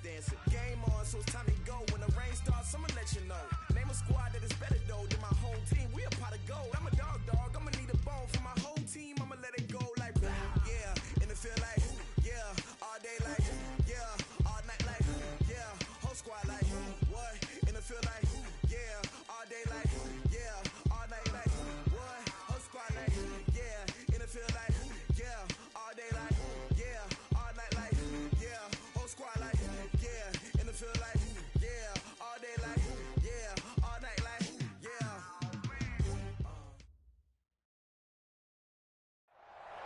dancing. Game on, so it's time to go. When the rain starts, I'ma let you know. Name a squad that is better though than my whole team. We a pot of gold. I'm a dog. I'ma need a bone for my whole team. I'ma let it go like yeah. In the field like yeah. All day like yeah. All night like yeah. Whole squad like what? In the field like yeah. All day like yeah. All night like what? Whole squad like yeah. In the field like yeah. All day like yeah. All night like yeah. Whole squad like yeah. In the field like yeah. All day like yeah. All night like yeah.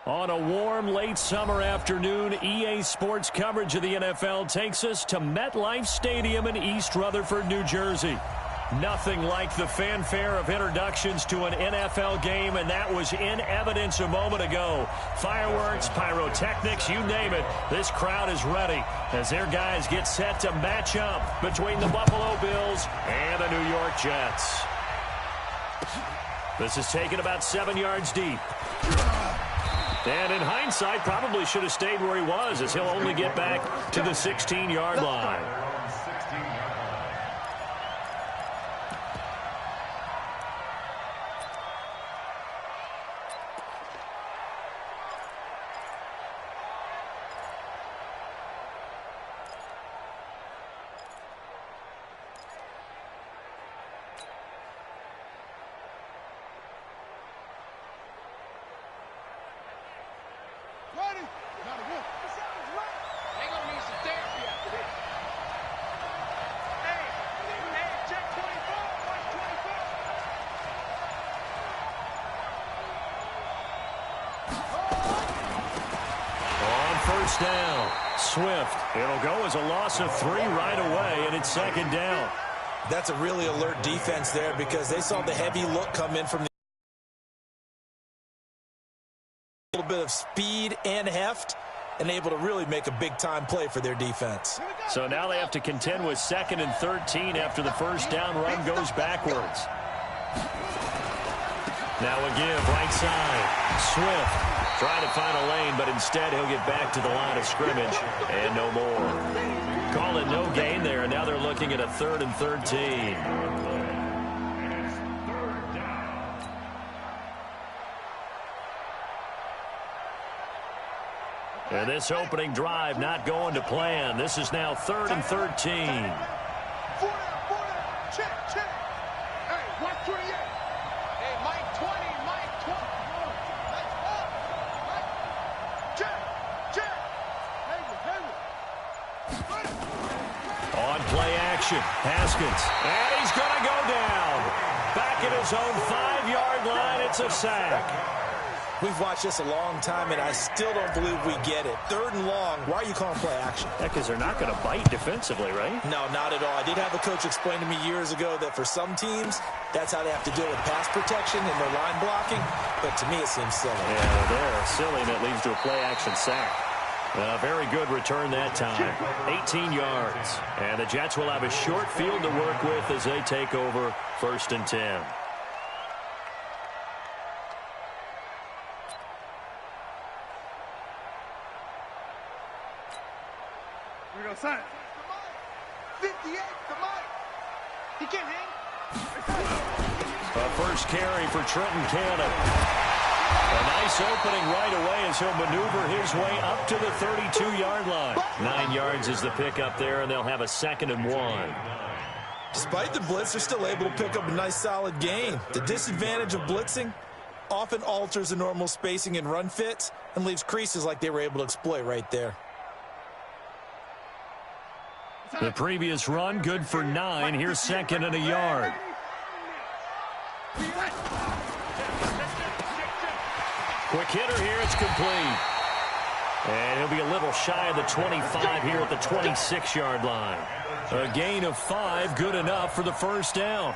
On a warm, late summer afternoon, EA Sports coverage of the NFL takes us to MetLife Stadium in East Rutherford, New Jersey. Nothing like the fanfare of introductions to an NFL game, and that was in evidence a moment ago. Fireworks, pyrotechnics, you name it. This crowd is ready as their guys get set to match up between the Buffalo Bills and the New York Jets. This is taken about 7 yards deep. And in hindsight, probably should have stayed where he was, as he'll only get back to the 16-yard line. Down. Swift. It'll go as a loss of 3 right away, and it's second down. That's a really alert defense there because they saw the heavy look come in from the little bit of speed and heft and able to really make a big-time play for their defense. So now they have to contend with 2nd and 13 after the first down run goes backwards. Now a give right side. Swift trying to find a lane, but instead he'll get back to the line of scrimmage and no more. Call it no gain there, and now they're looking at a 3rd and 13. And this opening drive not going to plan. This is now 3rd and 13. Check. Hey, 128. Hey, Mike 20, Mike 20. On play action, Haskins, and he's going to go down. Back at his own 5-yard line, it's a sack. We've watched this a long time, and I still don't believe we get it. 3rd and long, why are you calling play action? Because they're not going to bite defensively, right? No, not at all. I did have a coach explain to me years ago that for some teams, that's how they have to deal with pass protection and their line blocking, but to me it seems silly. Yeah, they're silly, and it leads to a play action sack. Very good return that time. 18 yards. And the Jets will have a short field to work with as they take over 1st and 10. Here we go, son. 58 to Mike. He can't hang. A first carry for Trenton Cannon. A nice opening right away as he'll maneuver his way up to the 32-yard line. 9 yards is the pickup there, and they'll have a 2nd and 1. Despite the blitz, they're still able to pick up a nice solid gain. The disadvantage of blitzing often alters the normal spacing and run fits and leaves creases like they were able to exploit right there. The previous run good for 9. Here's 2nd and a yard. Quick hitter here, it's complete. And he'll be a little shy of the 25 here at the 26-yard line. A gain of 5, good enough for the first down.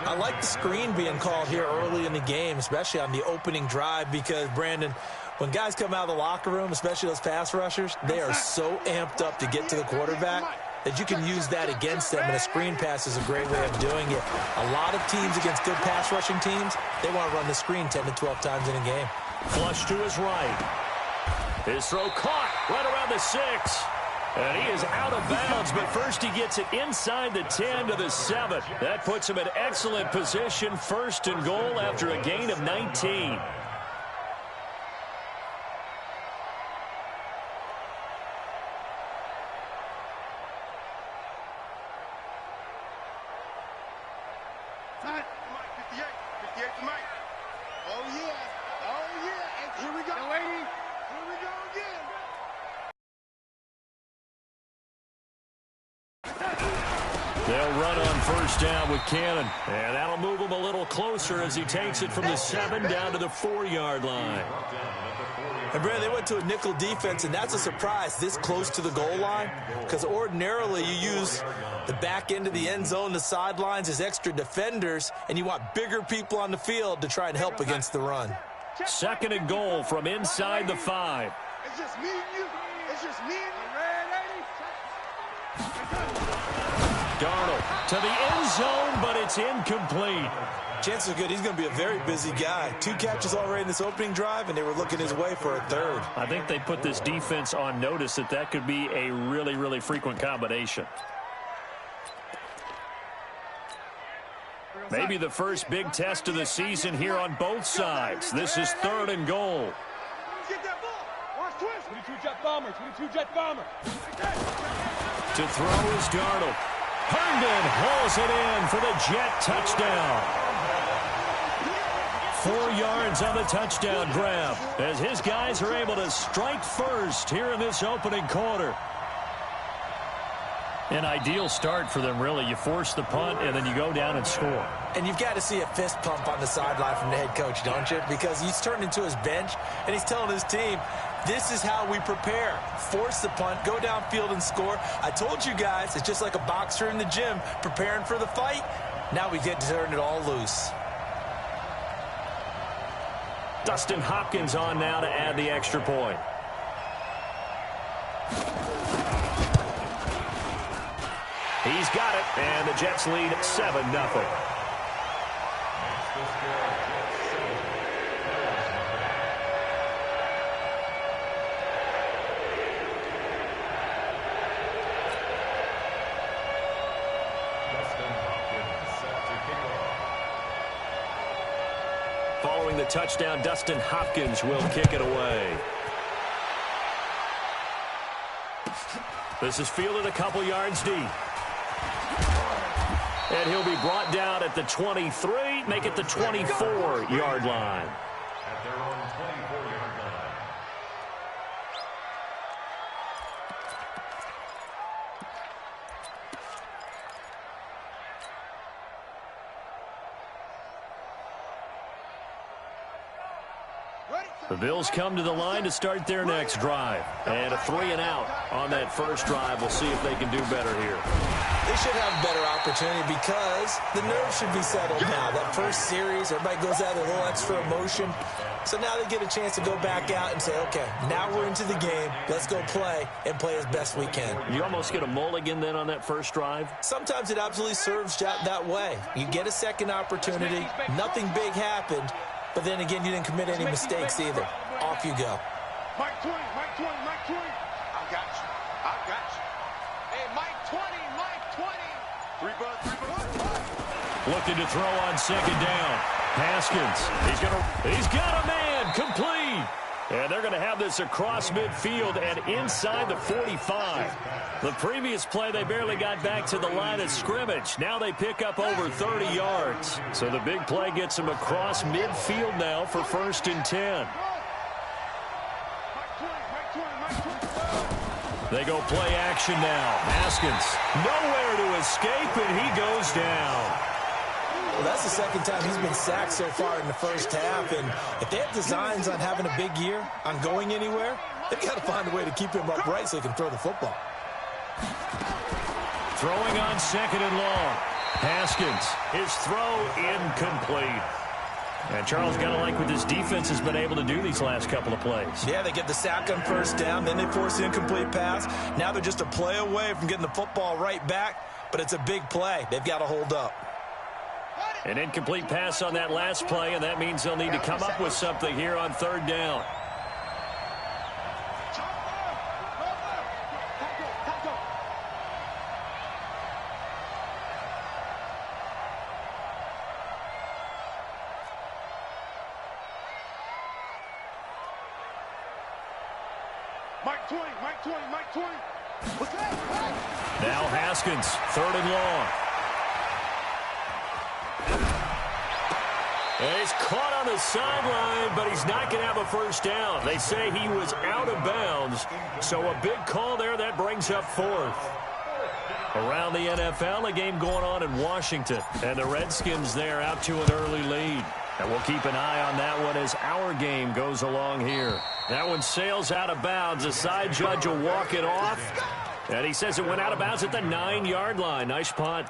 I like the screen being called here early in the game, especially on the opening drive, because, Brandon, when guys come out of the locker room, especially those pass rushers, they are so amped up to get to the quarterback that you can use that against them, and a screen pass is a great way of doing it. A lot of teams against good pass rushing teams, they want to run the screen 10 to 12 times in a game. Flush to his right. His throw caught right around the 6. And he is out of bounds, but first he gets it inside the 10 to the 7. That puts him in excellent position, 1st and goal after a gain of 19. They'll run on 1st down with Cannon. And that'll move him a little closer as he takes it from the 7 down to the 4-yard line. And, Brad, they went to a nickel defense, and that's a surprise this close to the goal line, because ordinarily you use the back end of the end zone, the sidelines as extra defenders, and you want bigger people on the field to try and help against the run. 2nd and goal from inside the 5. It's just me and you. It's just me and you. Darnold to the end zone, but it's incomplete. Chances are good he's going to be a very busy guy. 2 catches already in this opening drive, and they were looking his way for a 3rd. I think they put this defense on notice that could be a really, really frequent combination. Maybe the first big test of the season here on both sides. This is 3rd and goal. Get that ball. Watch twist. 22 jet bomber. 22 jet bomber. To throw is Darnold. Herndon hauls it in for the Jet touchdown. 4 yards on the touchdown grab as his guys are able to strike first here in this opening quarter. An ideal start for them, really. You force the punt, and then you go down and score. And you've got to see a fist pump on the sideline from the head coach, don't you? Because he's turned into his bench, and he's telling his team, this is how we prepare. Force the punt, go downfield and score. I told you guys, it's just like a boxer in the gym preparing for the fight. Now we get to turn it all loose. Dustin Hopkins on now to add the extra point. He's got it, and the Jets lead 7-0. Following the touchdown, Dustin Hopkins will kick it away. This is fielded a couple yards deep. And he'll be brought down at the 23, make it the 24-yard line. At their own 24-yard line. The Bills come to the line to start their next drive. And a 3-and-out on that first drive. We'll see if they can do better here. They should have a better opportunity because the nerves should be settled now. That first series, everybody goes out with a little extra emotion. So now they get a chance to go back out and say, okay, now we're into the game. Let's go play and play as best we can. You almost get a mulligan then on that first drive? Sometimes it absolutely serves that way. You get a second opportunity. Nothing big happened. But then again, you didn't commit any mistakes either. Off you go. Mike 20, Mike 20, Mike 20. I got you. I got you. Hey, Mike 20, Mike 20. 3 bucks. Looking to throw on 2nd down. Haskins. He's got a man. Complete. And they're going to have this across midfield and inside the 45. The previous play, they barely got back to the line of scrimmage. Now they pick up over 30 yards. So the big play gets them across midfield now for 1st and 10. They go play action now. Haskins nowhere to escape, and he goes down. Well, that's the second time he's been sacked so far in the first half. And if they have designs on having a big year, on going anywhere, they've got to find a way to keep him upright so he can throw the football. Throwing on 2nd and long. Haskins, his throw incomplete. And Charles, got to like what this defense has been able to do these last couple of plays. Yeah, they get the sack on 1st down, then they force the incomplete pass. Now they're just a play away from getting the football right back, but it's a big play. They've got to hold up. An incomplete pass on that last play, and that means they'll need to come up with something here on 3rd down. Mike 20, Mike 20, Mike 20. What's that? Now Haskins, 3rd and long. And he's caught on the sideline, but he's not going to have a first down. They say he was out of bounds, so a big call there that brings up 4th. Around the NFL, a game going on in Washington, and the Redskins there out to an early lead. And we'll keep an eye on that one as our game goes along here. That one sails out of bounds. The side judge will walk it off, and he says it went out of bounds at the 9-yard line. Nice punt.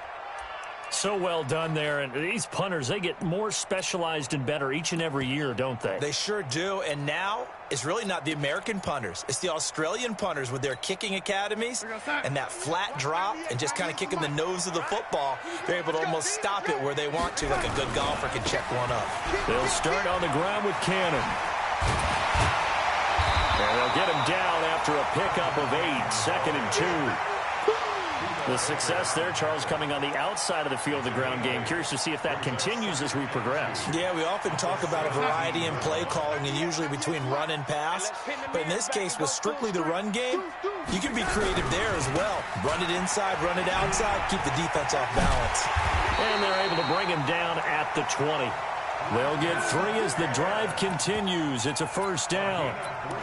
So well done there. And these punters, they get more specialized and better each and every year, don't they? They sure do. And now it's really not the American punters. It's the Australian punters with their kicking academies and that flat drop and just kind of kicking the nose of the football. They're able to almost stop it where they want to, like a good golfer can check one up. They'll start on the ground with Cannon. And they'll get him down after a pickup of 8, 2nd and 2. The success there, Charles, coming on the outside of the field, the ground game. Curious to see if that continues as we progress. Yeah, we often talk about a variety in play calling and usually between run and pass. But in this case, with strictly the run game, you can be creative there as well. Run it inside, run it outside, keep the defense off balance. And they're able to bring him down at the 20. They'll get 3 as the drive continues. It's a first down.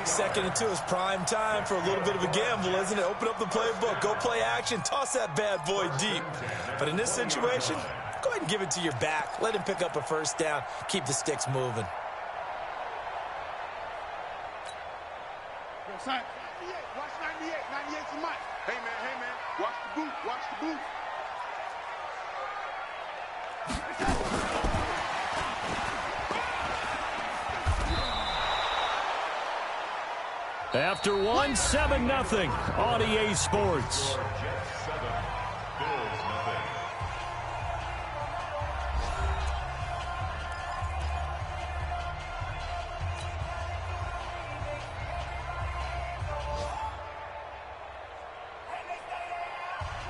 2nd and 2 is prime time for a little bit of a gamble, isn't it? Open up the playbook, go play action, toss that bad boy deep. But in this situation, go ahead and give it to your back. Let him pick up a first down. Keep the sticks moving. Watch 98, 98's the mic. Hey, man, watch the boot, watch the boot. After 1, 7-0 on EA Sports.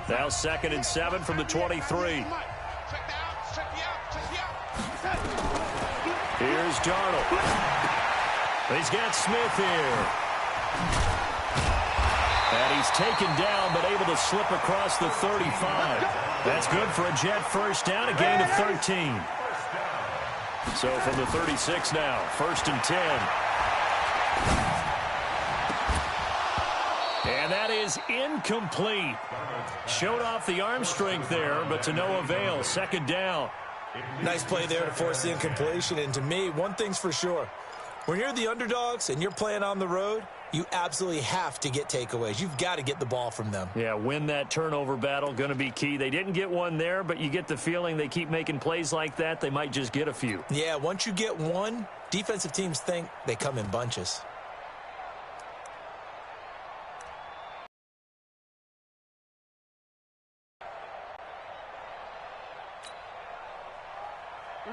Now 2nd and 7 from the 23. Here's Darnold. He's got Smith here. And he's taken down, but able to slip across the 35. That's good for a Jet first down, a gain of 13. So from the 36 now, 1st and 10. And that is incomplete. Showed off the arm strength there, but to no avail. 2nd down. Nice play there to force the incompletion. And to me, one thing's for sure. When you're the underdogs and you're playing on the road, you absolutely have to get takeaways. You've got to get the ball from them. Yeah, win that turnover battle, going to be key. They didn't get one there, but you get the feeling they keep making plays like that, they might just get a few. Yeah, once you get one, defensive teams think they come in bunches.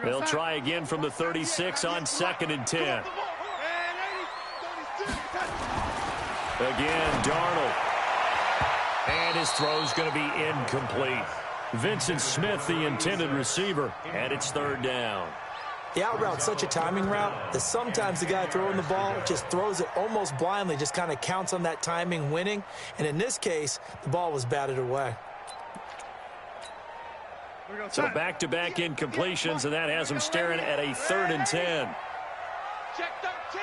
They'll try again from the 36 on 2nd and 10. Again, Darnold. And his throw's going to be incomplete. Vincent Smith, the intended receiver, and it's 3rd down. The out route's such a timing route that sometimes the guy throwing the ball just throws it almost blindly, just kind of counts on that timing winning. And in this case, the ball was batted away. So back-to-back incompletions, and that has him staring at a 3rd and 10. Check 13,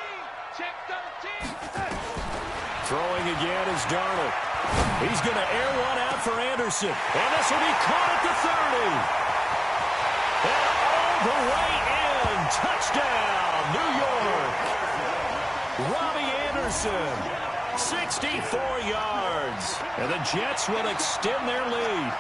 check 13. Throwing again is Darnold. He's going to air one out for Anderson. And this will be caught at the 30. And all the way in. Touchdown, New York. Robbie Anderson, 64 yards. And the Jets will extend their lead.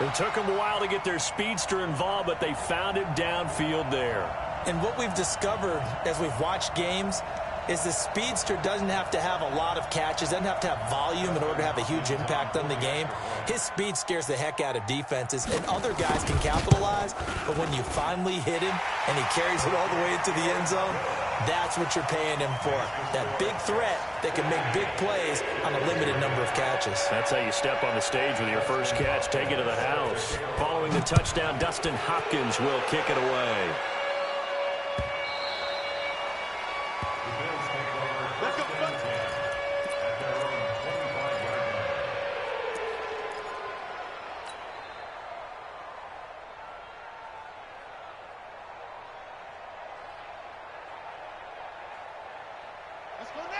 It took them a while to get their speedster involved, but they found him downfield there. And what we've discovered as we've watched games is the speedster doesn't have to have a lot of catches, doesn't have to have volume in order to have a huge impact on the game. His speed scares the heck out of defenses, and other guys can capitalize, but when you finally hit him and he carries it all the way into the end zone, that's what you're paying him for. That big threat that can make big plays on a limited number of catches. That's how you step on the stage with your first catch, take it to the house. Following the touchdown, Dustin Hopkins will kick it away.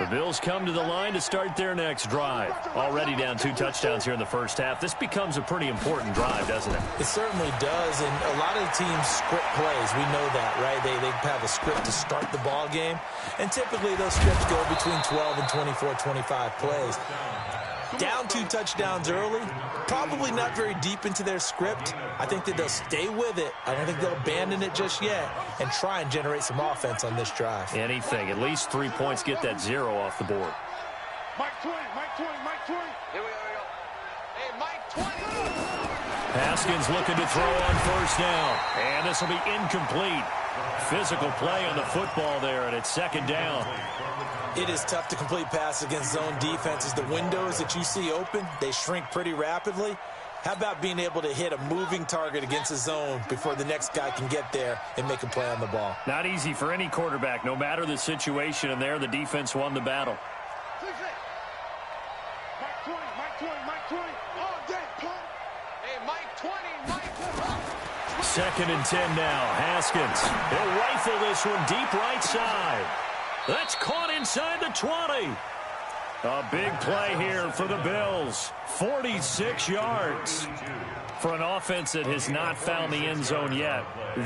The Bills come to the line to start their next drive. Already down 2 touchdowns here in the first half. This becomes a pretty important drive, doesn't it? It certainly does, and a lot of the teams script plays. We know that, right? They have a script to start the ball game, and typically those scripts go between 12 and 24, 25 plays. Down 2 touchdowns early, probably not very deep into their script. I think that they'll stay with it. I don't think they'll abandon it just yet and try and generate some offense on this drive. Anything. At least 3 points, get that 0 off the board. Mike 20, Mike 20, Mike 20. Here we go. Hey, Mike 20. Haskins looking to throw on first down. And this will be incomplete. Physical play on the football there, and it's second down. It is tough to complete pass against zone defenses. The windows that you see open, they shrink pretty rapidly. How about being able to hit a moving target against a zone before the next guy can get there and make a play on the ball? Not easy for any quarterback, no matter the situation, and there the defense won the battle. Mike 20, Mike 20, Mike 20. All day, punt. Hey, Mike 20, Mike 20. Second and 10 now. Haskins. He'll rifle this one deep right side. That's caught inside the 20. A big play here for the Bills. 46 yards. For an offense that has not found the end zone yet,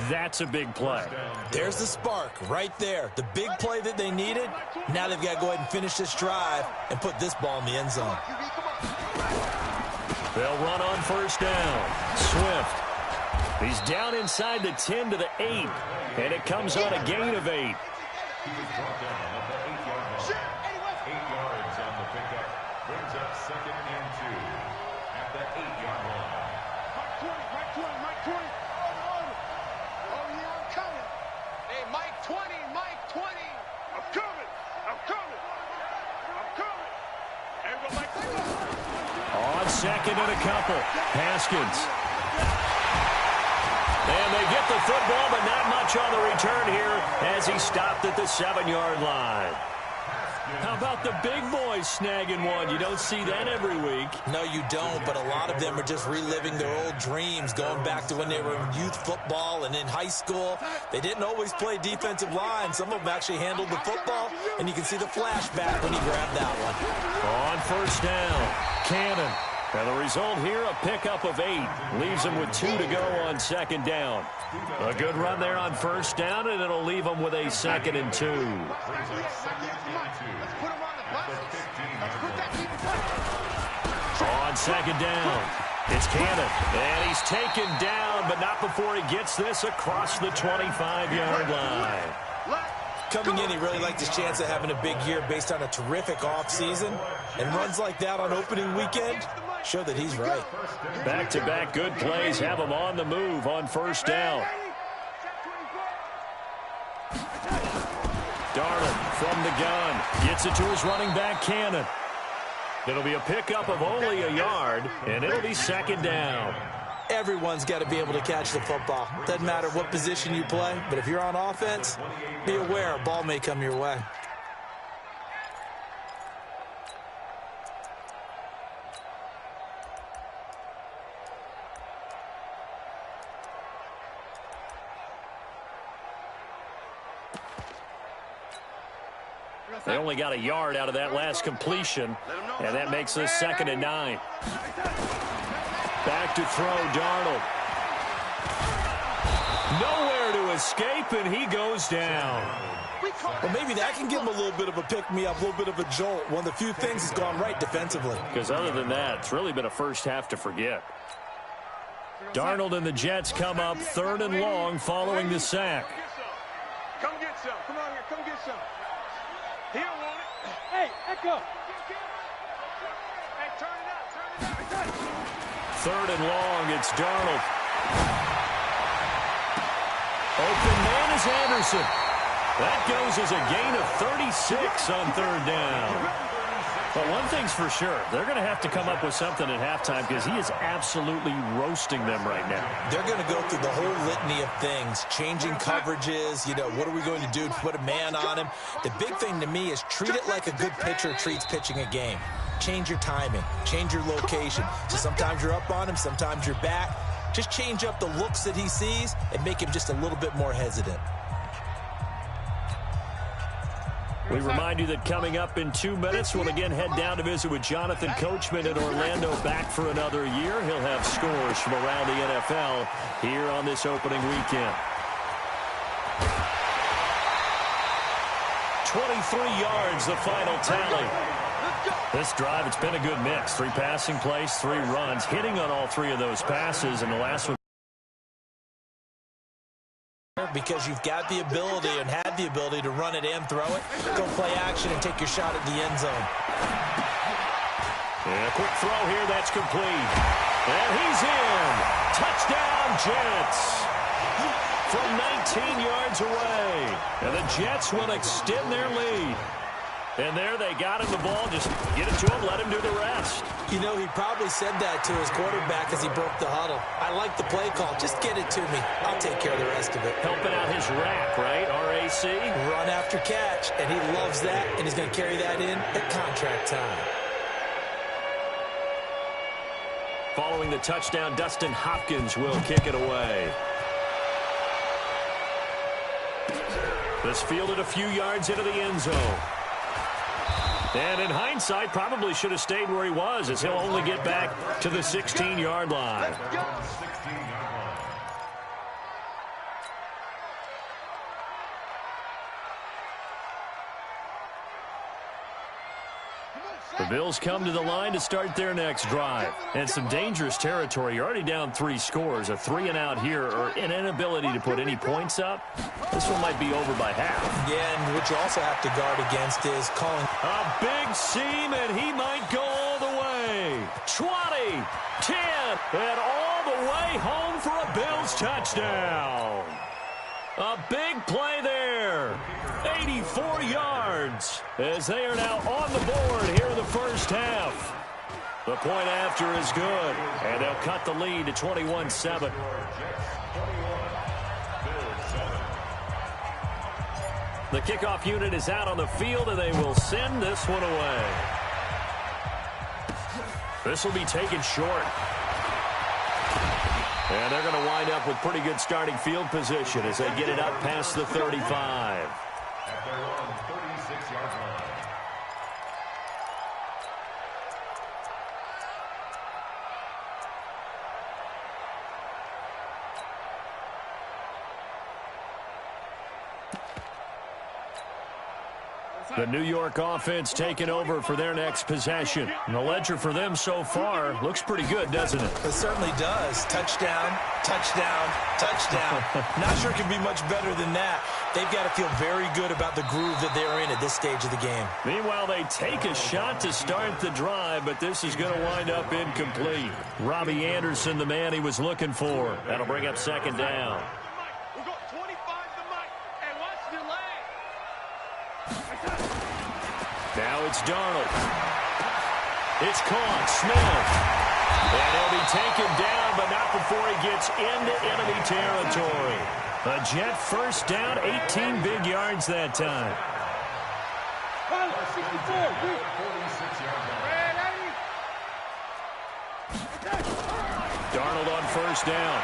that's a big play. There's the spark right there. The big play that they needed. Now they've got to go ahead and finish this drive and put this ball in the end zone. They'll run on first down. Swift. He's down inside the 10 to the 8, and it comes on a gain of 8. He was brought down at the 8-yard line. 8 yards on the pickup. Brings up second and 2 at the 8-yard line. Mike 20, Mike 20, Mike 20. Oh, yeah, I'm coming. Hey, Mike 20, Mike 20. I'm coming. I'm coming. I'm coming. Hey, we go, Mike 20. On second and a couple. Haskins. And they get the football, but not much on the return here as he stopped at the 7-yard line. How about the big boys snagging one? You don't see that every week. No, you don't, but a lot of them are just reliving their old dreams, going back to when they were in youth football and in high school. They didn't always play defensive line. Some of them actually handled the football, and you can see the flashback when he grabbed that one. On first down, Cannon. And the result here, a pickup of 8. Leaves them with 2 to go on second down. A good run there on first down, and it'll leave them with a second and 2. On second down, it's Cannon. And he's taken down, but not before he gets this across the 25-yard line. Coming in, he really liked his chance of having a big year based on a terrific offseason. And runs like that on opening weekend show that he's right. Back-to-back good plays have him on the move on first down. Darnold from the gun. Gets it to his running back, Cannon. It'll be a pickup of only a yard, and it'll be second down. Everyone's got to be able to catch the football. Doesn't matter what position you play, but if you're on offense, be aware a ball may come your way. They only got a yard out of that last completion, and that makes this second and 9. Back to throw, Darnold. Nowhere to escape, and he goes down. Well, maybe that can give him a little bit of a pick-me-up, a little bit of a jolt. One of the few things that's gone right defensively. Because other than that, it's really been a first half to forget. Darnold and the Jets come up 3rd and long following the sack. Come get some. Come on here. Come get some. He don't want it. Hey, Echo. Hey, turn it up. 3rd and long, it's Darnold. Open man is Anderson. That goes as a gain of 36 on 3rd down. But one thing's for sure, they're going to have to come up with something at halftime because he is absolutely roasting them right now. They're going to go through the whole litany of things, changing coverages, what are we going to do to put a man on him? The big thing to me is treat it like a good pitcher treats pitching a game. Change your timing, change your location. So sometimes you're up on him, sometimes you're back. Just change up the looks that he sees and make him just a little bit more hesitant. We remind you that coming up in 2 minutes, we'll again head down to visit with Jonathan Coachman in Orlando, back for another year. He'll have scores from around the NFL here on this opening weekend. 23 yards, the final tally. This drive, it's been a good mix. 3 passing plays, 3 runs, hitting on all 3 of those passes, and the last one. Because you've got the ability and had the ability to run it and throw it, go play action and take your shot at the end zone. And a quick throw here, that's complete. And he's in. Touchdown, Jets. From 19 yards away. And the Jets will extend their lead. And there they got him the ball. Just get it to him, let him do the rest. You know, he probably said that to his quarterback as he broke the huddle. I like the play call. Just get it to me. I'll take care of the rest of it. Helping out his rack, right? RAC. Run after catch, and he loves that, and he's going to carry that in at contract time. Following the touchdown, Dustin Hopkins will kick it away. This fielded a few yards into the end zone. And in hindsight, probably should have stayed where he was, as he'll only get back to the 16-yard line. The Bills come to the line to start their next drive. And some dangerous territory. You're already down 3 scores. A 3-and-out here, or an inability to put any points up. This one might be over by half. Yeah, and what you also have to guard against is calling. A big seam, and he might go all the way. 20, 10, and all the way home for a Bills touchdown. A big play there. 84 yards as they are now on the board here in the first half. The point after is good, and they'll cut the lead to 21-7. The kickoff unit is out on the field, and they will send this one away. This will be taken short. And they're going to wind up with pretty good starting field position as they get it up past the 35. At their own 36-yard line. The New York offense taking over for their next possession. And the ledger for them so far looks pretty good, doesn't it? It certainly does. Touchdown, touchdown, touchdown. Not sure it can be much better than that. They've got to feel very good about the groove that they're in at this stage of the game. Meanwhile, they take a shot to start the drive, but this is going to wind up incomplete. Robbie Anderson, the man he was looking for. That'll bring up second down. Now it's Darnold. It's caught. Smith. And he'll be taken down, but not before he gets into enemy territory. A Jet first down, 18 big yards that time. Darnold on first down.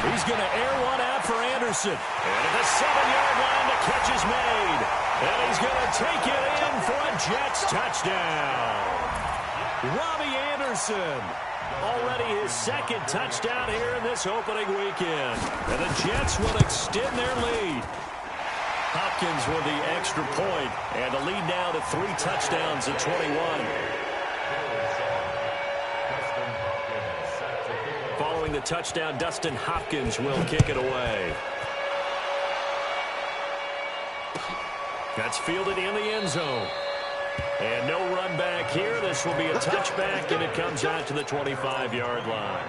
He's going to air one out for Anderson. And at the 7-yard line, the catch is made. And he's going to take it in for a Jets touchdown. Robbie Anderson, already his second touchdown here in this opening weekend. And the Jets will extend their lead. Hopkins with the extra point, and the lead now to 3 touchdowns at 21. Following the touchdown, Dustin Hopkins will kick it away. That's fielded in the end zone. And no run back here. This will be a touchback, and it comes out to the 25-yard line.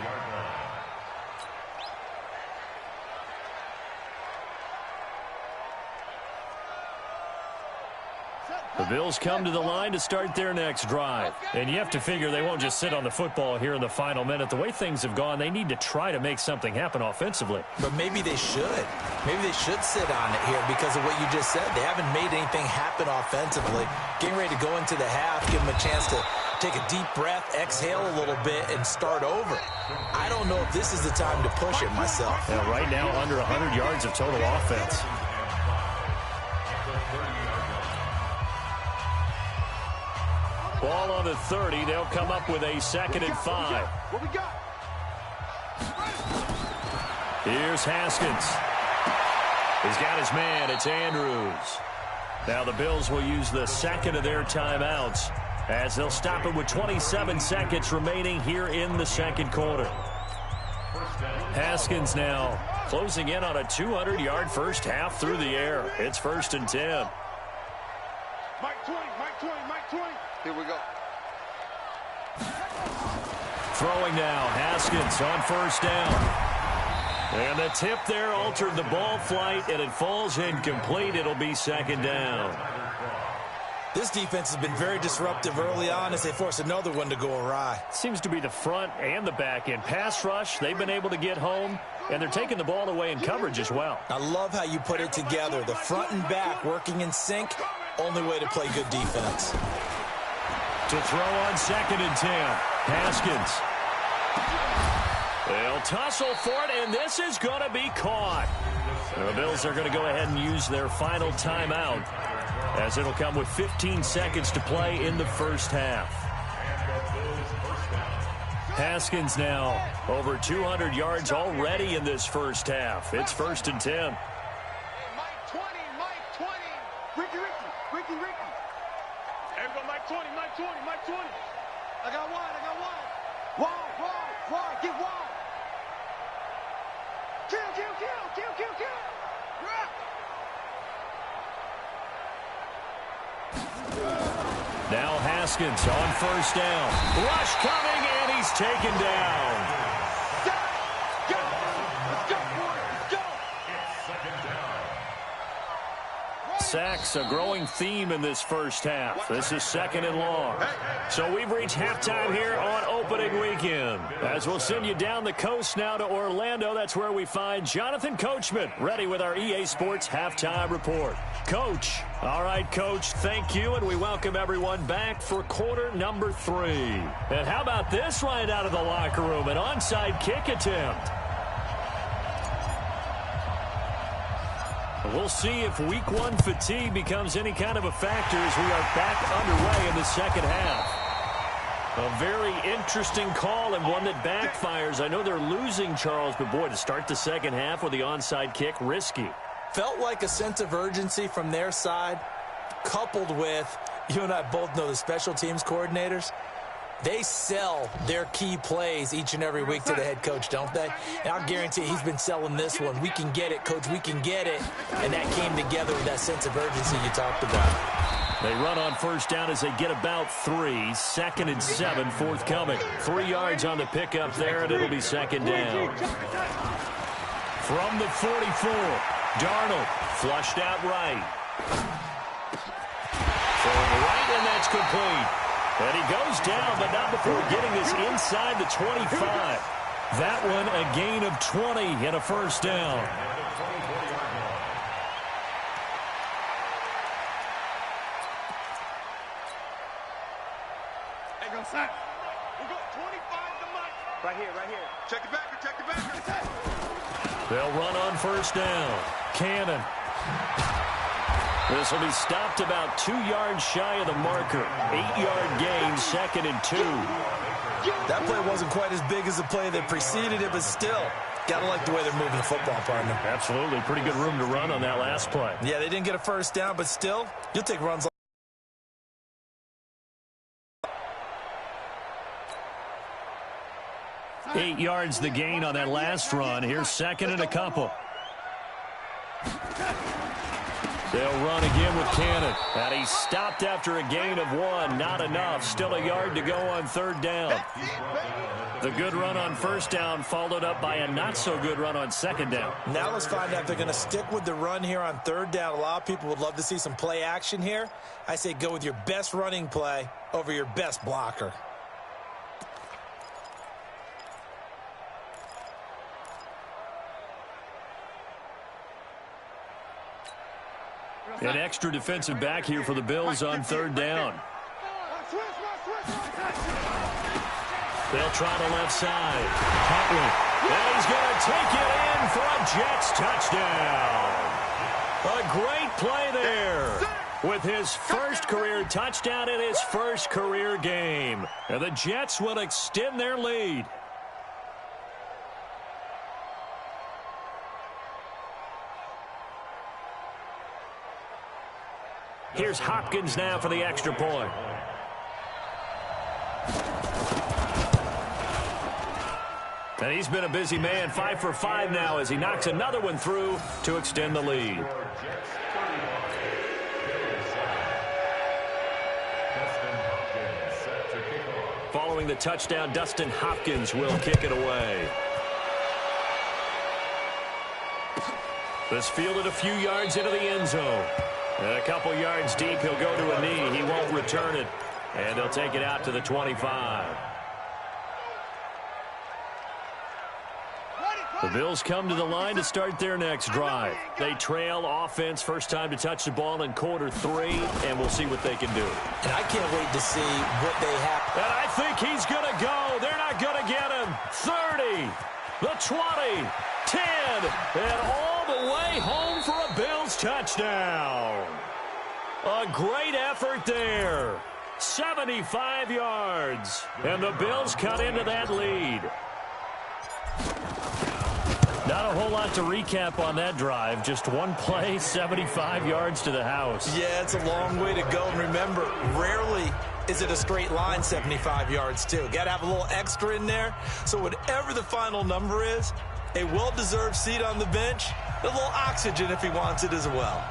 The Bills come to the line to start their next drive. And you have to figure they won't just sit on the football here in the final minute. The way things have gone, they need to try to make something happen offensively. But maybe they should. Maybe they should sit on it here because of what you just said. They haven't made anything happen offensively. Getting ready to go into the half, give them a chance to take a deep breath, exhale a little bit, and start over. I don't know if this is the time to push it myself. Yeah, right now, under 100 yards of total offense. Ball on the 30. They'll come up with a 2nd and 5. What we got? Here's Haskins. He's got his man. It's Andrews. Now the Bills will use the 2nd of their timeouts as they'll stop it with 27 seconds remaining here in the 2nd quarter. Haskins now closing in on a 200-yard first half through the air. It's 1st and 10. Mike 20, Mike 20, Mike 20. Here we go. Throwing now, Haskins on 1st down. And the tip there altered the ball flight, and it falls incomplete. It'll be 2nd down. This defense has been very disruptive early on as they force another one to go awry. Seems to be the front and the back end. Pass rush, they've been able to get home, and they're taking the ball away in coverage as well. I love how you put it together. The front and back working in sync, only way to play good defense. To throw on 2nd and 10, Haskins. They'll tussle for it, and this is going to be caught. The Bills are going to go ahead and use their final timeout, as it'll come with 15 seconds to play in the first half. Haskins now over 200 yards already in this first half. It's 1st and 10. Hey, Mike 20, Mike 20. Ricky. There we go, Mike 20, Mike 20, Mike 20. I got one. Wide, get wide. Kill. Now Haskins on 1st down. Rush coming, and he's taken down. Let's go. Sacks, a growing theme in this first half. This is 2nd and long. So we've reached halftime here on opening weekend. As we'll send you down the coast now to Orlando, that's where we find Jonathan Coachman, ready with our EA Sports halftime report. Coach. All right, Coach, thank you, and we welcome everyone back for quarter number 3. And how about this right out of the locker room, an onside kick attempt. We'll see if week 1 fatigue becomes any kind of a factor as we are back underway in the 2nd half. A very interesting call and one that backfires. I know they're losing, Charles, but boy, to start the 2nd half with the onside kick, risky. Felt like a sense of urgency from their side, coupled with, you and I both know the special teams coordinators, they sell their key plays each and every week to the head coach, don't they? And I'll guarantee he's been selling this one. We can get it, Coach, we can get it. And that came together with that sense of urgency you talked about. They run on 1st down as they get about 3. 2nd and 7 forthcoming. 3 yards on the pickup there, and it'll be 2nd down. From the 44, Darnold flushed out right. Throwing right, and that's complete. And he goes down, but not before getting this inside the 25. That one a gain of 20 and a 1st down. Hey, go sack. We go 25 to Mike. Right here. Check the backer. They'll run on 1st down. Cannon. This will be stopped about 2 yards shy of the marker. 8-yard gain, 2nd and 2. That play wasn't quite as big as the play that preceded it, but still, gotta like the way they're moving the football, partner. Absolutely. Pretty good room to run on that last play. Yeah, they didn't get a 1st down, but still, you'll take runs like 8 yards the gain on that last run. Here's 2nd and a couple. They'll run again with Cannon. And he stopped after a gain of 1. Not enough. Still a yard to go on 3rd down. The good run on 1st down followed up by a not-so-good run on 2nd down. Now let's find out if they're going to stick with the run here on 3rd down. A lot of people would love to see some play action here. I say go with your best running play over your best blocker. An extra defensive back here for the Bills on 3rd down. They'll try the left side. Huntley. And he's going to take it in for a Jets touchdown. A great play there. with his first career touchdown in his first career game. And the Jets will extend their lead. Here's Hopkins now for the extra point. And he's been a busy man, 5 for 5 now as he knocks another one through to extend the lead. Following the touchdown, Dustin Hopkins will kick it away. This fielded a few yards into the end zone. And a couple yards deep, he'll go to a knee. He won't return it. And they'll take it out to the 25. The Bills come to the line to start their next drive. They trail offense, first time to touch the ball in quarter 3, and we'll see what they can do. And I can't wait to see what they have. And I think he's going to go. They're not going to get him. 30, the 20, 10, and all the way home for a Bills touchdown. A great effort there. 75 yards, and the Bills cut into that lead. Not a whole lot to recap on that drive. Just one play, 75 yards to the house. Yeah, it's a long way to go. And remember, rarely is it a straight line 75 yards, too. Got to have a little extra in there. So whatever the final number is, a well-deserved seat on the bench, a little oxygen if he wants it as well.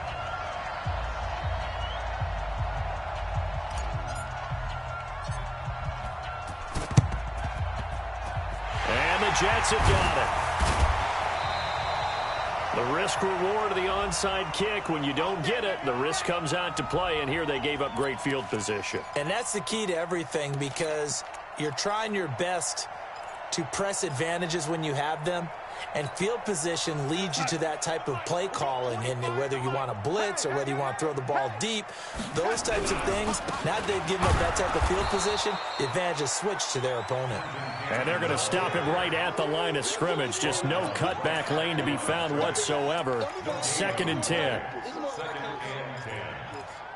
And the Jets have got it. The risk-reward of the onside kick, when you don't get it, the risk comes out to play, and here they gave up great field position. And that's the key to everything, because you're trying your best to press advantages when you have them, and field position leads you to that type of play calling, and whether you want to blitz or whether you want to throw the ball deep, those types of things, now that they've given up that type of field position, the advantage is switched to their opponent. And they're going to stop him right at the line of scrimmage. Just no cutback lane to be found whatsoever. 2nd and 10. Second and 10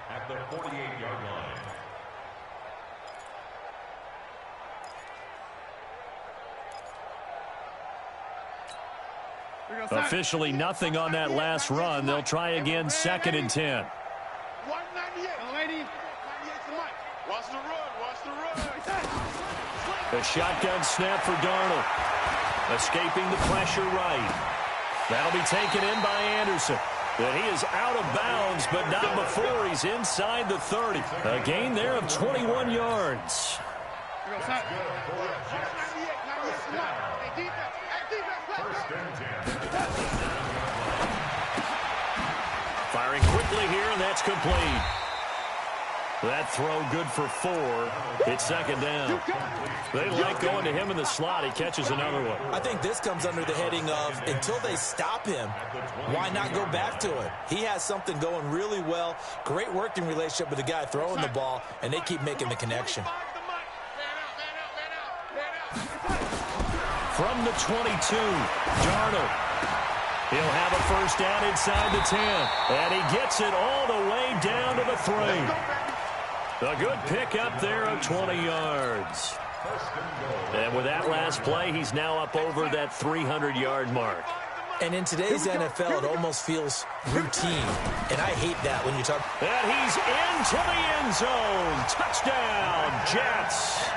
at the 48-yard line. Officially nothing on that last run. They'll try again, 2nd and 10. 198. Watch the run. Watch the run. The shotgun snap for Darnold. Escaping the pressure right. That'll be taken in by Anderson. But he is out of bounds, but not before he's inside the 30. A gain there of 21 yards. Firing quickly here, and that's complete. That throw good for 4. It's 2nd down. They like going to him in the slot. He catches another one. I think this comes under the heading of, until they stop him, why not go back to it? He has something going really well. Great working relationship with the guy throwing the ball, and they keep making the connection. From the 22, Darnold. He'll have a first down inside the 10. And he gets it all the way down to the 3. A good pickup there of 20 yards. And with that last play, he's now up over that 300-yard mark. And in today's NFL, it almost feels routine. And I hate that when you talk. And he's into the end zone. Touchdown, Jets.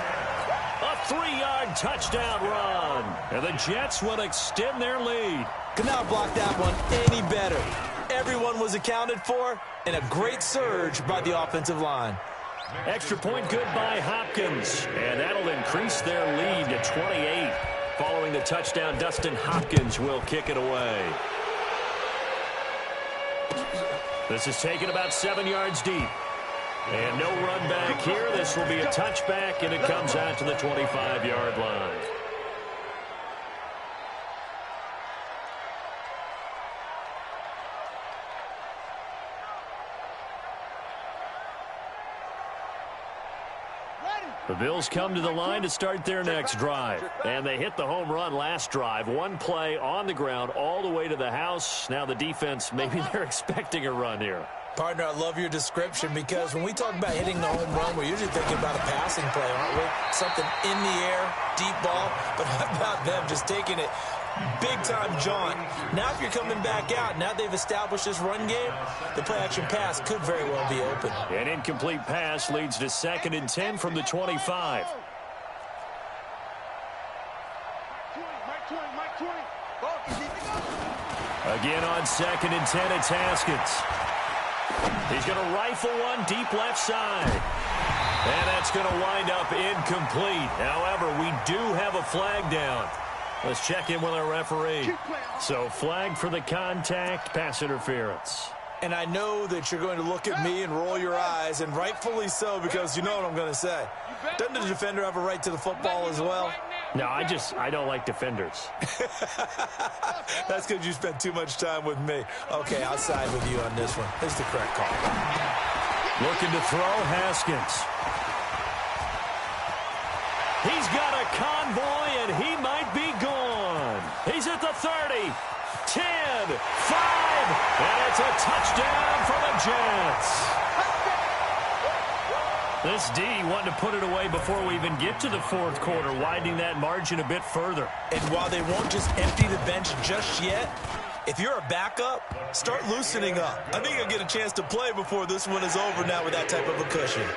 A 3-yard touchdown run. And the Jets will extend their lead. Could not block that one any better. Everyone was accounted for, and a great surge by the offensive line. Extra point good by Hopkins. And that'll increase their lead to 28. Following the touchdown, Dustin Hopkins will kick it away. This is taken about 7 yards deep. And no run back here. This will be a touchback, and it comes out to the 25-yard line. The Bills come to the line to start their next drive. And they hit the home run last drive. One play on the ground all the way to the house. Now the defense, maybe they're expecting a run here. Partner, I love your description because when we talk about hitting the home run, we're usually thinking about a passing play, aren't we? Something in the air, deep ball. But how about them just taking it big-time jaunt? Now if you're coming back out, now they've established this run game, the play-action pass could very well be open. An incomplete pass leads to 2nd and 10 from the 25. Again on 2nd and 10, it's Haskins. He's going to rifle one deep left side. And that's going to wind up incomplete. However, we do have a flag down. Let's check in with our referee. So flag for the contact, pass interference. And I know that you're going to look at me and roll your eyes, and rightfully so, because you know what I'm going to say. Doesn't the defender have a right to the football as well? No, I don't like defenders. That's because you spent too much time with me. Okay, I'll side with you on this one. This is the correct call. Looking to throw, Haskins. He's got a convoy, and he might be gone. He's at the 30, 10, 5, and it's a touchdown for the Jets. This D wanting to put it away before we even get to the 4th quarter, widening that margin a bit further. And while they won't just empty the bench just yet, if you're a backup, start loosening up. I think you'll get a chance to play before this one is over now with that type of a cushion.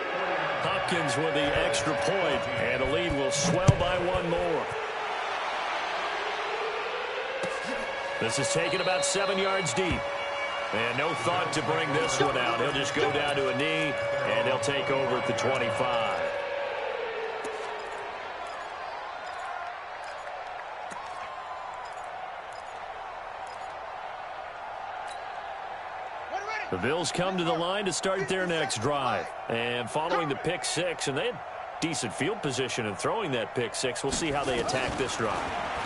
Hopkins with the extra point, and the lead will swell by one more. This is taken about 7 yards deep. And no thought to bring this one out. He'll just go down to a knee, and he'll take over at the 25. The Bills come to the line to start their next drive. And following the pick six, and they had decent field position in throwing that pick six. We'll see how they attack this drive.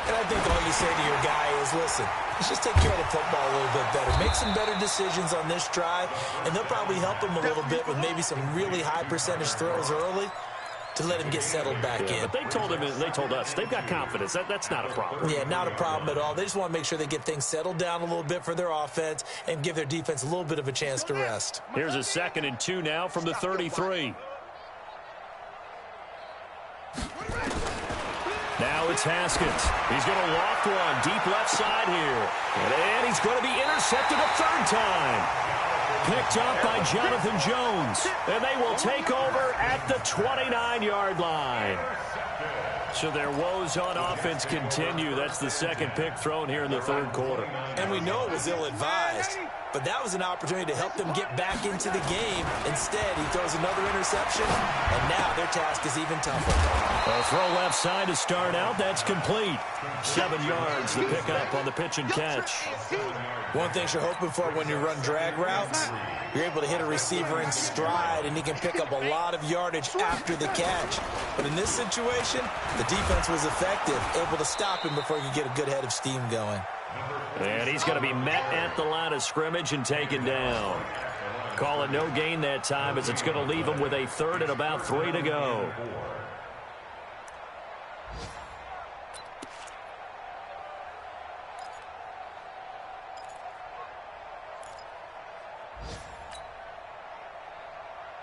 And I think all you say to your guy is, listen, let's just take care of the football a little bit better. Make some better decisions on this drive, and they'll probably help him a little bit with maybe some really high percentage throws early to let him get settled back in. But they told us, they've got confidence. That's not a problem. Yeah, not a problem at all. They just want to make sure they get things settled down a little bit for their offense and give their defense a little bit of a chance to rest. Here's a 2nd and 2 now from the 33. Now it's Haskins. He's going to walk one deep left side here. And he's going to be intercepted a 3rd time. Picked up by Jonathan Jones. And they will take over at the 29-yard line. So their woes on offense continue. That's the 2nd pick thrown here in the 3rd quarter. And we know it was ill-advised, but that was an opportunity to help them get back into the game. Instead, he throws another interception, and now their task is even tougher. A throw left side to start out. That's complete. 7 yards, the pickup on the pitch and catch. One thing you're hoping for when you run drag routes, you're able to hit a receiver in stride, and he can pick up a lot of yardage after the catch. But in this situation, the defense was effective, able to stop him before he could get a good head of steam going. And he's going to be met at the line of scrimmage and taken down. Call it no gain that time, as it's going to leave him with a 3rd and about 3 to go.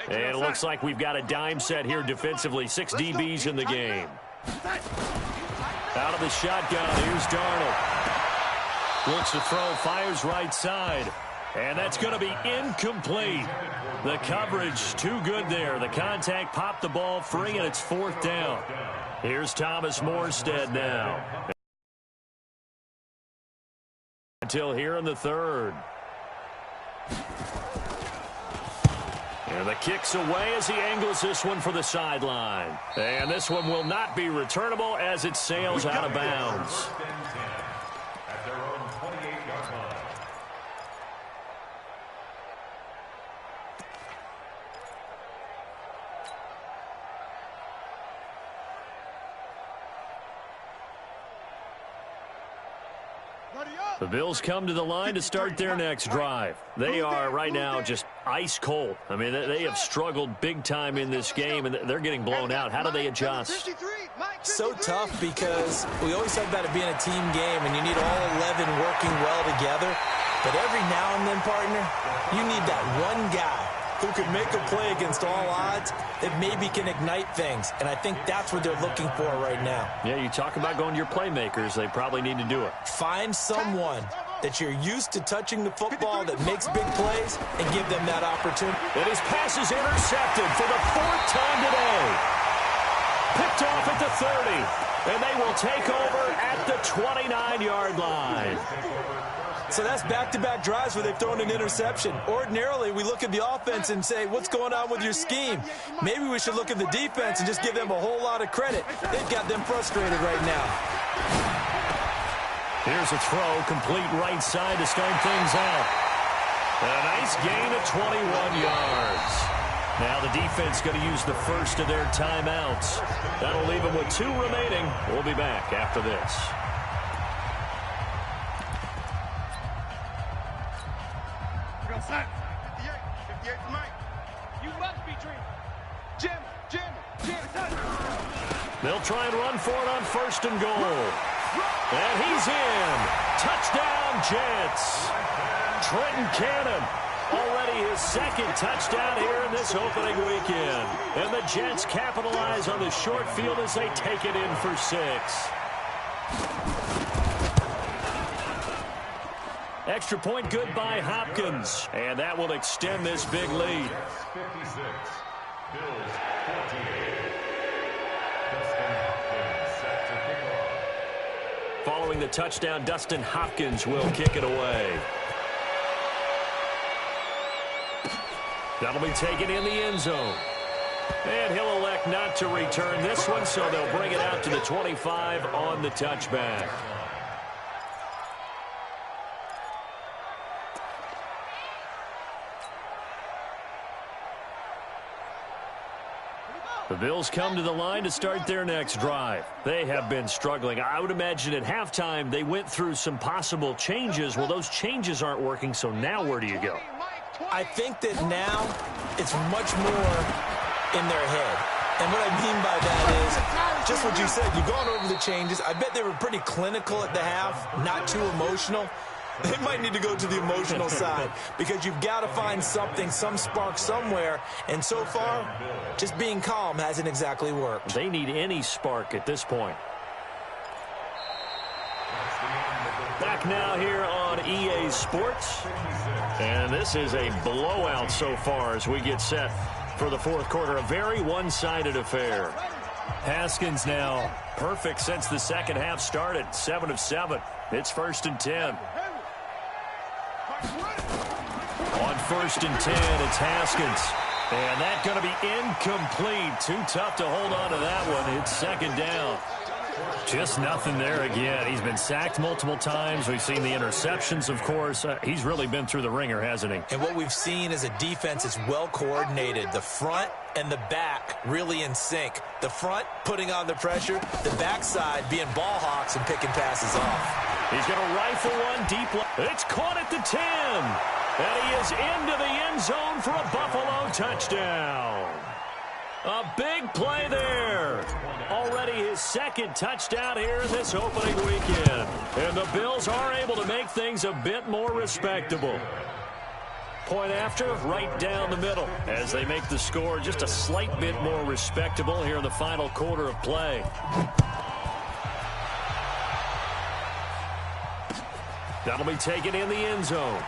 And it looks like we've got a dime set here defensively. 6 DBs in the game. Out of the shotgun, here's Darnold. Looks to throw, fires right side. And that's going to be incomplete. The coverage too good there. The contact popped the ball free, and it's 4th down. Here's Thomas Morstead now. Until here in the 3rd. And the kick's away as he angles this one for the sideline. And this one will not be returnable as it sails out of bounds. At their own 28-yard line. The Bills come to the line to start their next drive. They are right now just ice cold. I mean, they have struggled big time in this game, and they're getting blown out. How do they adjust? So tough, because we always talk about it being a team game, and you need all 11 working well together. But every now and then, partner, you need that one guy who can make a play against all odds that maybe can ignite things. And I think that's what they're looking for right now. Yeah, you talk about going to your playmakers. They probably need to do it. Find someone that you're used to touching the football that makes big plays and give them that opportunity. And his pass is intercepted for the 4th time today. Picked off at the 30. And they will take over at the 29-yard line. So that's back-to-back drives where they've thrown an interception. Ordinarily, we look at the offense and say, what's going on with your scheme? Maybe we should look at the defense and just give them a whole lot of credit. They've got them frustrated right now. Here's a throw, complete right side to start things out. A nice gain of 21 yards. Now the defense going to use the first of their timeouts. That'll leave them with 2 remaining. We'll be back after this. Set. 58 to Mike. You must be dreaming. Jim. They'll try and run for it on 1st and goal. And he's in. Touchdown, Jets. Trenton Cannon. Already his 2nd touchdown here in this opening weekend. And the Jets capitalize on the short field as they take it in for 6. Extra point good by Hopkins. And that will extend this big lead. 56. Bills 48. Dustin Hopkins set to kick off. Following the touchdown, Dustin Hopkins will kick it away. That'll be taken in the end zone. And he'll elect not to return this one, so they'll bring it out to the 25 on the touchback. The Bills come to the line to start their next drive. They have been struggling. I would imagine at halftime they went through some possible changes. Well, those changes aren't working, so now where do you go? I think that now it's much more in their head. And what I mean by that is just what you said. You've gone over the changes. I bet they were pretty clinical at the half, not too emotional. They might need to go to the emotional side because you've got to find something, some spark somewhere. And so far, just being calm hasn't exactly worked. They need any spark at this point. Back now here on EA Sports. And this is a blowout so far as we get set for the 4th quarter. A very one-sided affair. Haskins now perfect since the second half started. 7 of 7. It's 1st and 10. On 1st and 10, it's Haskins. And that's going to be incomplete. Too tough to hold on to that one. It's 2nd down. Just nothing there again. He's been sacked multiple times. We've seen the interceptions, of course. He's really been through the ringer, hasn't he? And what we've seen is a defense that's well coordinated. The front and the back really in sync. The front putting on the pressure. The backside being ball hawks and picking passes off. He's going to rifle one deep. It's caught at the 10. And he is into the end zone for a Buffalo touchdown. A big play there. Already his 2nd touchdown here in this opening weekend. And the Bills are able to make things a bit more respectable. Point after, right down the middle as they make the score just a slight bit more respectable here in the final quarter of play. That'll be taken in the end zone.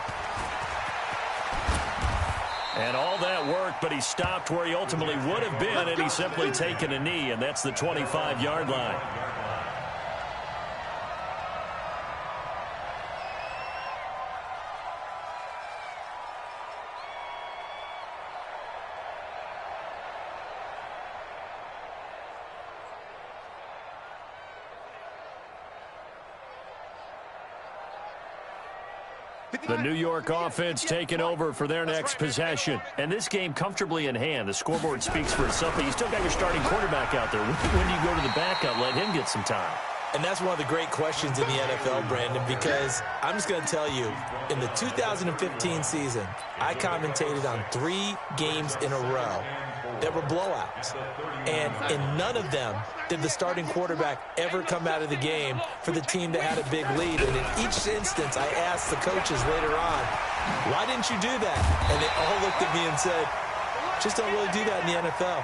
And all that worked, but he stopped where he ultimately would have been had he simply taken a knee, and that's the 25-yard line. The New York offense taking over for their next possession. And this game comfortably in hand. The scoreboard speaks for itself, but you still got your starting quarterback out there. When do you go to the backup, let him get some time? And that's one of the great questions in the NFL, Brandon, because I'm just going to tell you, in the 2015 season, I commentated on 3 games in a row that were blowouts. And in none of them did the starting quarterback ever come out of the game for the team that had a big lead. And in each instance, I asked the coaches later on, why didn't you do that? And they all looked at me and said, just don't really do that in the NFL.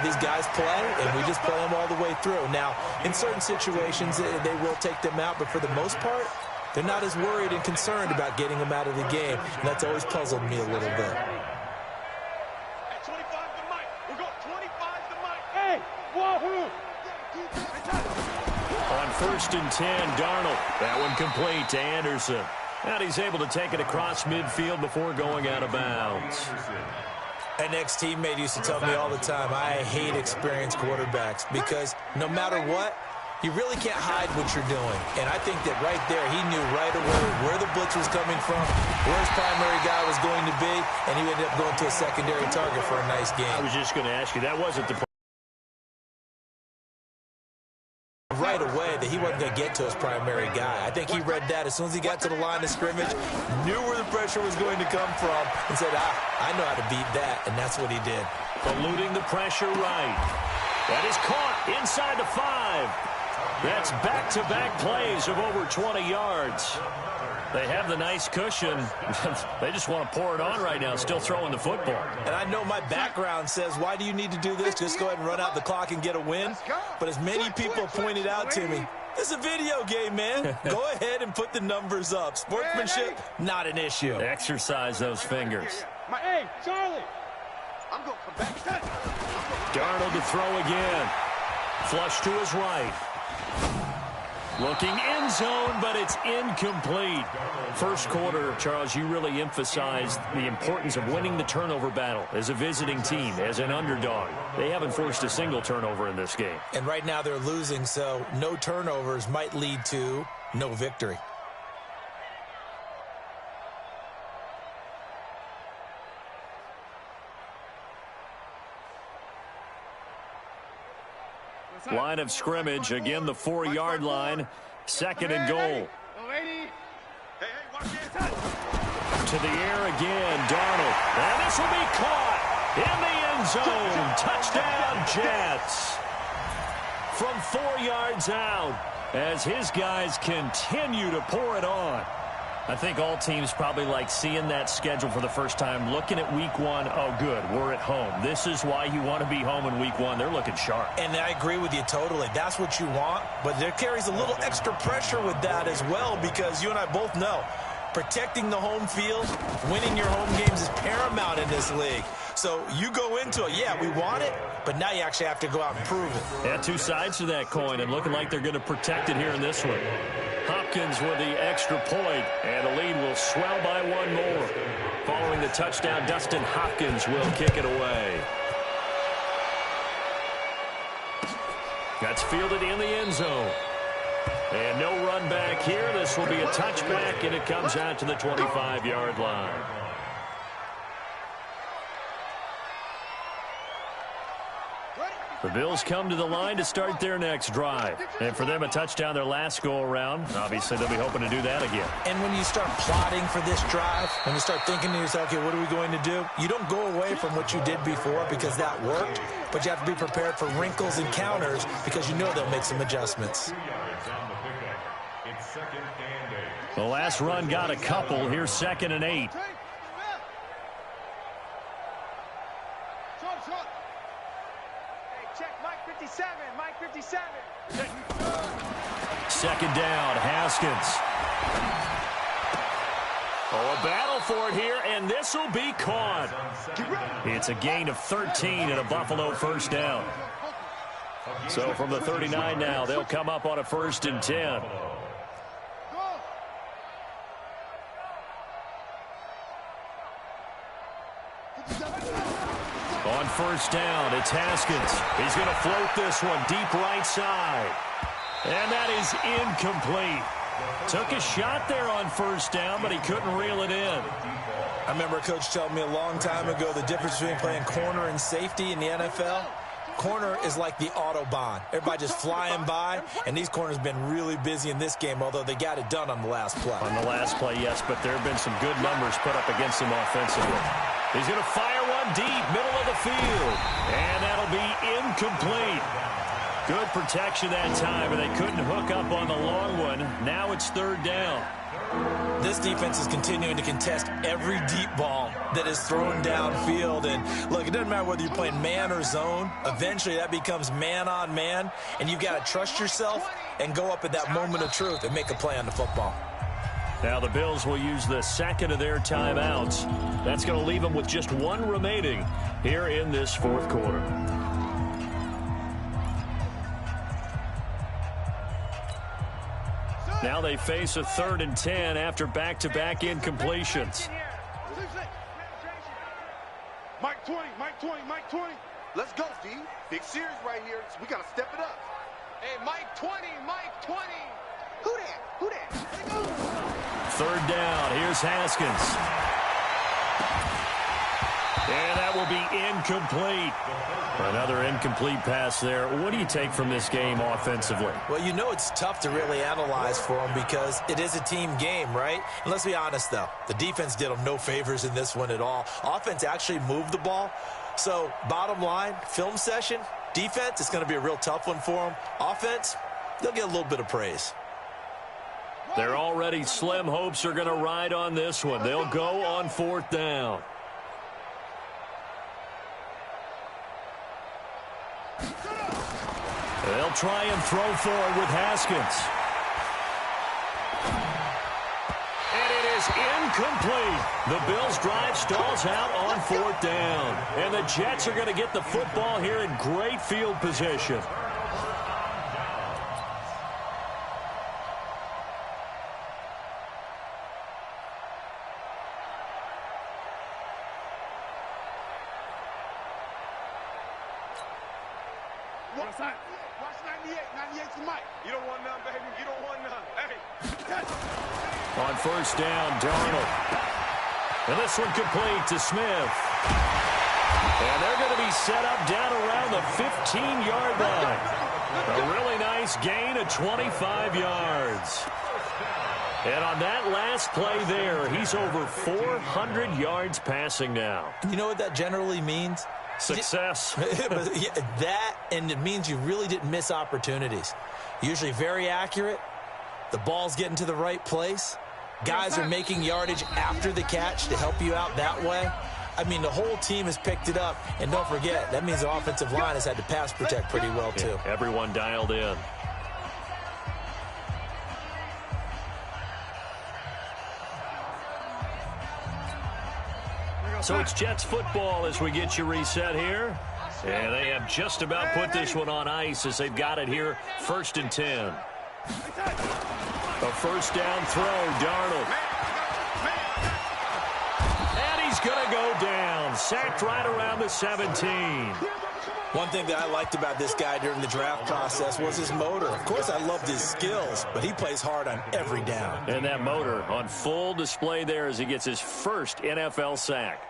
These guys play, and we just play them all the way through. Now, in certain situations, they will take them out, but for the most part, they're not as worried and concerned about getting them out of the game. And that's always puzzled me a little bit. At 25 to Mike. We'll go 25 to Mike. Hey, wahoo! On 1st and 10, Darnold. That one complete to Anderson. And he's able to take it across midfield before going out of bounds. An ex-teammate used to tell me all the time, I hate experienced quarterbacks because no matter what, you really can't hide what you're doing. And I think that right there, he knew right away where the blitz was coming from, where his primary guy was going to be, and he ended up going to a secondary target for a nice game. I was just going to ask you, that wasn't the right away that he wasn't going to get to his primary guy. I think he read that as soon as he got to the line of scrimmage, knew where the pressure was going to come from, and said, I know how to beat that, and that's what he did. Eluding the pressure right. That is caught inside the 5. That's back-to-back plays of over 20 yards. They have the nice cushion. They just want to pour it on right now, still throwing the football. And I know my background says, why do you need to do this? Just go ahead and run out the clock and get a win. But as many people pointed out to me, this is a video game, man. Go ahead and put the numbers up. Sportsmanship, not an issue. Exercise those fingers. Hey, Charlie. I'm going to come back. Darnold to throw again. Flush to his right. Looking end zone, but it's incomplete. First quarter, Charles, you really emphasized the importance of winning the turnover battle as a visiting team, as an underdog. They haven't forced a single turnover in this game. And right now they're losing, so no turnovers might lead to no victory. Line of scrimmage, again the 4-yard line, 2nd and goal. To the air again, Darnold. And this will be caught in the end zone. Touchdown, Jets. From 4 yards out as his guys continue to pour it on. I think all teams probably like seeing that schedule for the first time, looking at week 1. Oh, good, we're at home. This is why you want to be home in week 1. They're looking sharp. And I agree with you totally. That's what you want, but there carries a little extra pressure with that as well because you and I both know protecting the home field, winning your home games is paramount in this league. So you go into it, yeah, we want it, but now you actually have to go out and prove it. Yeah, two sides to that coin, and looking like they're going to protect it here in this one. Hopkins with the extra point, and the lead will swell by 1 more. Following the touchdown, Dustin Hopkins will kick it away. That's fielded in the end zone. And no run back here. This will be a touchback, and it comes out to the 25-yard line. The Bills come to the line to start their next drive. And for them, a touchdown their last go-around. Obviously, they'll be hoping to do that again. And when you start plotting for this drive, when you start thinking to yourself, okay, what are we going to do? You don't go away from what you did before because that worked, but you have to be prepared for wrinkles and counters because you know they'll make some adjustments. The last run got a couple. Here's 2nd and 8. Check Mike 57, Mike 57. 2nd down, Haskins. Oh, a battle for it here, and this will be caught. It's a gain of 13 and a Buffalo first down. So from the 39 now, they'll come up on a 1st and 10. On 1st down, it's Haskins. He's going to float this one deep right side. And that is incomplete. Took a shot there on 1st down, but he couldn't reel it in. I remember a coach telling me a long time ago the difference between playing corner and safety in the NFL. Corner is like the Autobahn. Everybody just flying by, and these corners have been really busy in this game, although they got it done on the last play. On the last play, yes, but there have been some good numbers put up against them offensively. He's going to fire one deep, middle of the field. And that'll be incomplete. Good protection that time, and they couldn't hook up on the long one. Now it's third down. This defense is continuing to contest every deep ball that is thrown downfield. And, look, it doesn't matter whether you're playing man or zone. Eventually, that becomes man-on-man, and you've got to trust yourself and go up at that moment of truth and make a play on the football. Now the Bills will use the second of their timeouts. That's going to leave them with just one remaining here in this fourth quarter. Now they face a 3rd and 10 after back-to-back incompletions. Mike 20, Mike 20, Mike 20. Let's go, D. Big series right here. So we got to step it up. Hey, Mike 20, Mike 20. Who that? Who that? Third down. Here's Haskins. And that will be incomplete. Another incomplete pass there. What do you take from this game offensively? Well, you know it's tough to really analyze for them because it is a team game, right? And let's be honest, though. The defense did them no favors in this one at all. Offense actually moved the ball. So, bottom line, film session, defense, it's going to be a real tough one for them. Offense, they'll get a little bit of praise. Their already slim hopes are going to ride on this one. They'll go on 4th down. They'll try and throw forward with Haskins. And it is incomplete. The Bills' drive stalls out on 4th down. And the Jets are going to get the football here in great field position. Watch 98. 98's the mic. You don't want none, baby. You don't want none. Hey. On 1st down, Darnold. And this one complete to Smith. And they're going to be set up down around the 15-yard line. A really nice gain of 25 yards. And on that last play there, he's over 400 yards passing now. You know what that generally means? Success. That, and it means you really didn't miss opportunities. Usually very accurate. The ball's getting to the right place. Guys are making yardage after the catch to help you out that way. I mean, the whole team has picked it up. And don't forget, that means the offensive line has had to pass protect pretty well, too. Yeah, everyone dialed in. So it's Jets football as we get you reset here. And they have just about put this one on ice as they've got it here, 1st and 10. A 1st down throw, Darnold. And he's going to go down. Sacked right around the 17. One thing that I liked about this guy during the draft process was his motor. Of course, I loved his skills, but he plays hard on every down. And that motor on full display there as he gets his first NFL sack.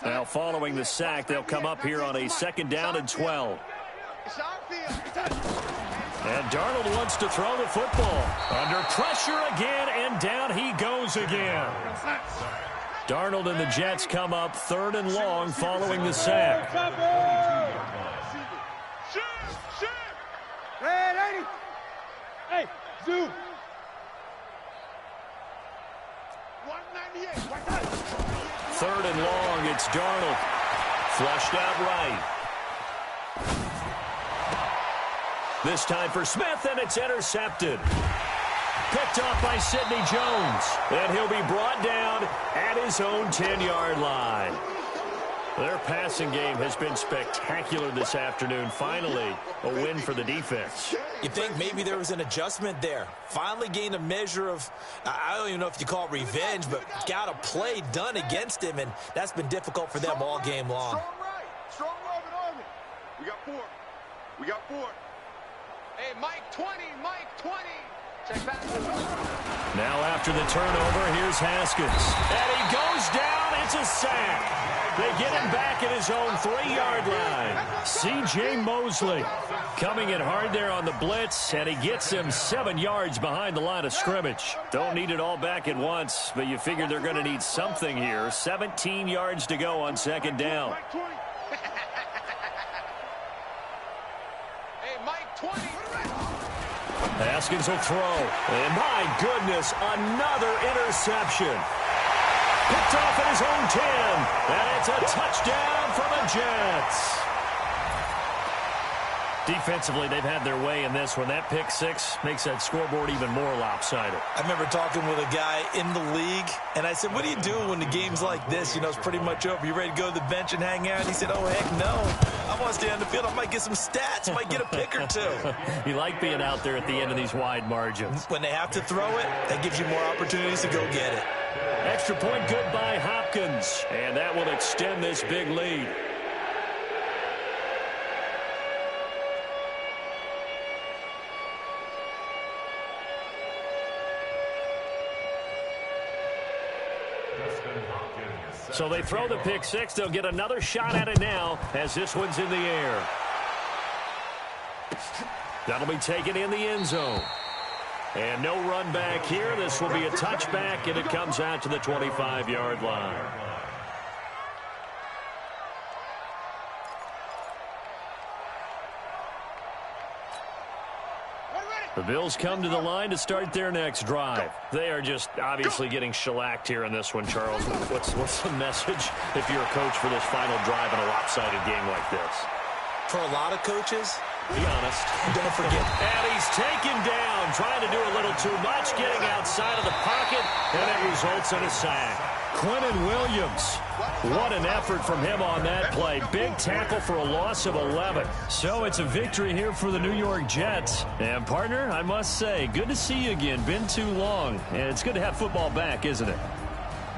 Now, following the sack, they'll come up here on a 2nd down and 12. And Darnold wants to throw the football. Under pressure again, and down he goes again. Darnold and the Jets come up 3rd and long following the sack. Hey, Zoo. 198. 3rd and long, it's Darnold. Flushed out right. This time for Smith, and it's intercepted. Picked off by Sidney Jones. And he'll be brought down at his own 10-yard line. Their passing game has been spectacular this afternoon. Finally, a win for the defense. You think maybe there was an adjustment there. Finally gained a measure of, I don't even know if you call it revenge, but got a play done against him, and that's been difficult for them all game long. Strong right. Strong love and army. We got 4. We got 4. Hey, Mike 20. Mike 20. Check back. Now after the turnover, here's Haskins. And he goes down. It's a sack. They get him back at his own 3-yard line. C.J. Mosley coming in hard there on the blitz, and he gets him 7 yards behind the line of scrimmage. Don't need it all back at once, but you figure they're going to need something here. 17 yards to go on second down. Hey, Mike 20. Haskins will throw. And my goodness, another interception. Picked off at his own 10. And it's a touchdown for the Jets. Defensively, they've had their way in this one. That pick six makes that scoreboard even more lopsided. I remember talking with a guy in the league, and I said, what do you do when the game's like this? You know, it's pretty much over. You ready to go to the bench and hang out? And he said, oh, heck no. I want to stay on the field. I might get some stats. Might get a pick or two. You like being out there at the end of these wide margins. When they have to throw it, that gives you more opportunities to go get it. Extra point good by Hopkins, and that will extend this big lead. So they throw the pick six. They'll get another shot at it now as this one's in the air. That'll be taken in the end zone. And no run back here. This will be a touchback, and it comes out to the 25-yard line. The Bills come to the line to start their next drive. They are just obviously getting shellacked here in this one, Charles. What's the message if you're a coach for this final drive in a lopsided game like this? For a lot of coaches, be honest. Don't forget. And he's taken down, trying to do a little too much, getting outside of the pocket, and it results in a sack. Quentin Williams, what an effort from him on that play. Big tackle for a loss of 11. So it's a victory here for the New York Jets. And, partner, I must say, good to see you again. Been too long. And it's good to have football back, isn't it?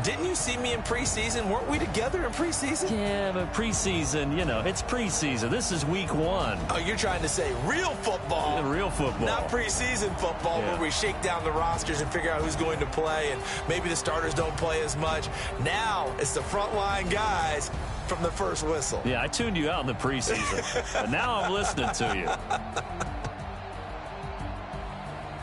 Didn't you see me in preseason? Weren't we together in preseason? Yeah, but preseason, you know, it's preseason. This is week 1. Oh, you're trying to say real football. Yeah, real football. Not preseason football where we shake down the rosters and figure out who's going to play, and maybe the starters don't play as much. Now it's the frontline guys from the first whistle. Yeah, I tuned you out in the preseason, but now I'm listening to you.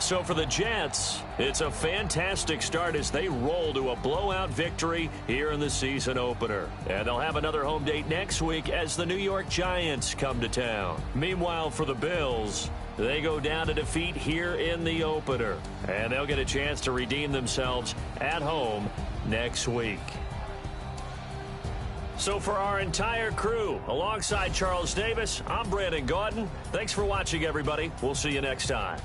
So for the Jets, it's a fantastic start as they roll to a blowout victory here in the season opener. And they'll have another home date next week as the New York Giants come to town. Meanwhile, for the Bills, they go down to defeat here in the opener. And they'll get a chance to redeem themselves at home next week. So for our entire crew, alongside Charles Davis, I'm Brandon Gaudin. Thanks for watching, everybody. We'll see you next time.